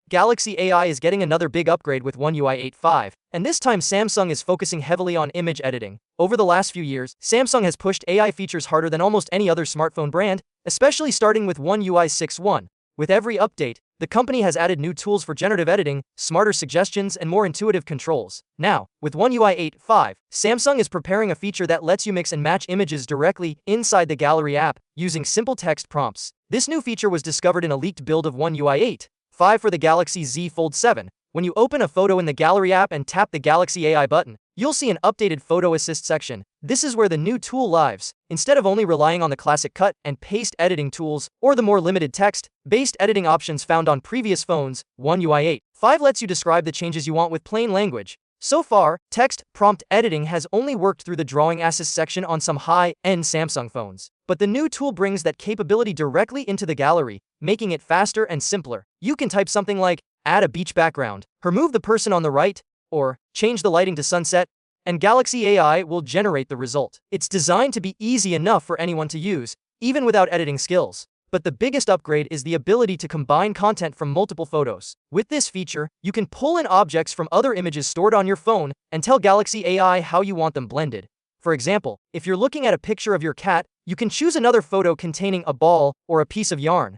Galaxy AI is getting another big upgrade with One UI 8.5, and this time Samsung is focusing heavily on image editing. Over the last few years, Samsung has pushed AI features harder than almost any other smartphone brand, especially starting with One UI 6.1. With every update, the company has added new tools for generative editing, smarter suggestions, and more intuitive controls. Now, with One UI 8.5, Samsung is preparing a feature that lets you mix and match images directly inside the Gallery app using simple text prompts. This new feature was discovered in a leaked build of One UI 8.5 for the Galaxy Z Fold 7. When you open a photo in the Gallery app and tap the Galaxy AI button, you'll see an updated Photo Assist section. This is where the new tool lives. Instead of only relying on the classic cut and paste editing tools or the more limited text-based editing options found on previous phones, One UI 8.5 lets you describe the changes you want with plain language. So far, text prompt editing has only worked through the Drawing Assist section on some high-end Samsung phones. But the new tool brings that capability directly into the Gallery, making it faster and simpler. You can type something like, add a beach background, remove the person on the right, or change the lighting to sunset, and Galaxy AI will generate the result. It's designed to be easy enough for anyone to use, even without editing skills. But the biggest upgrade is the ability to combine content from multiple photos. With this feature, you can pull in objects from other images stored on your phone and tell Galaxy AI how you want them blended. For example, if you're looking at a picture of your cat, you can choose another photo containing a ball or a piece of yarn.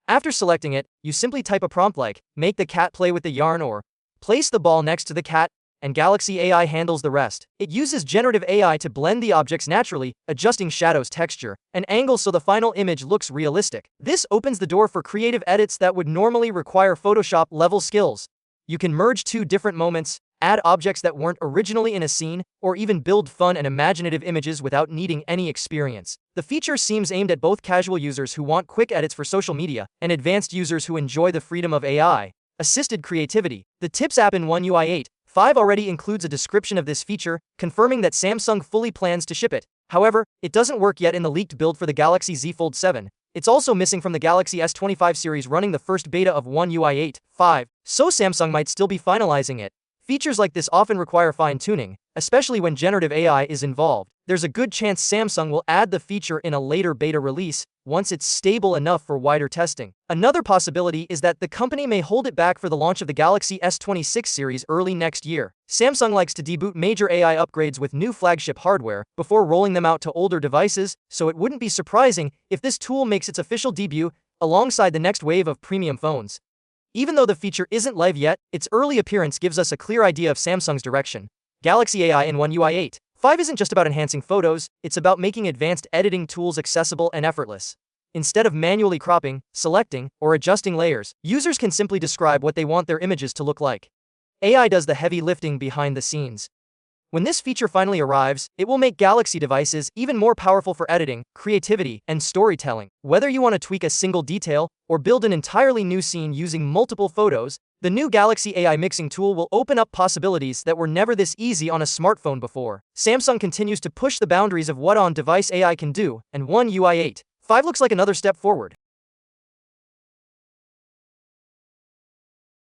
After selecting it, you simply type a prompt like, make the cat play with the yarn or place the ball next to the cat, and Galaxy AI handles the rest. It uses generative AI to blend the objects naturally, adjusting shadows, texture, and angles so the final image looks realistic. This opens the door for creative edits that would normally require Photoshop-level skills. You can merge two different moments, add objects that weren't originally in a scene, or even build fun and imaginative images without needing any experience. The feature seems aimed at both casual users who want quick edits for social media and advanced users who enjoy the freedom of AI-assisted creativity. The Tips app in One UI 8.5 already includes a description of this feature, confirming that Samsung fully plans to ship it. However, it doesn't work yet in the leaked build for the Galaxy Z Fold 7. It's also missing from the Galaxy S25 series running the first beta of One UI 8.5, so Samsung might still be finalizing it. Features like this often require fine-tuning, especially when generative AI is involved. There's a good chance Samsung will add the feature in a later beta release, once it's stable enough for wider testing. Another possibility is that the company may hold it back for the launch of the Galaxy S26 series early next year. Samsung likes to debut major AI upgrades with new flagship hardware before rolling them out to older devices, so it wouldn't be surprising if this tool makes its official debut alongside the next wave of premium phones. Even though the feature isn't live yet, its early appearance gives us a clear idea of Samsung's direction. Galaxy AI in One UI 8.5 isn't just about enhancing photos, it's about making advanced editing tools accessible and effortless. Instead of manually cropping, selecting, or adjusting layers, users can simply describe what they want their images to look like. AI does the heavy lifting behind the scenes. When this feature finally arrives, it will make Galaxy devices even more powerful for editing, creativity, and storytelling. Whether you want to tweak a single detail or build an entirely new scene using multiple photos, the new Galaxy AI mixing tool will open up possibilities that were never this easy on a smartphone before. Samsung continues to push the boundaries of what on-device AI can do, and One UI 8.5 looks like another step forward.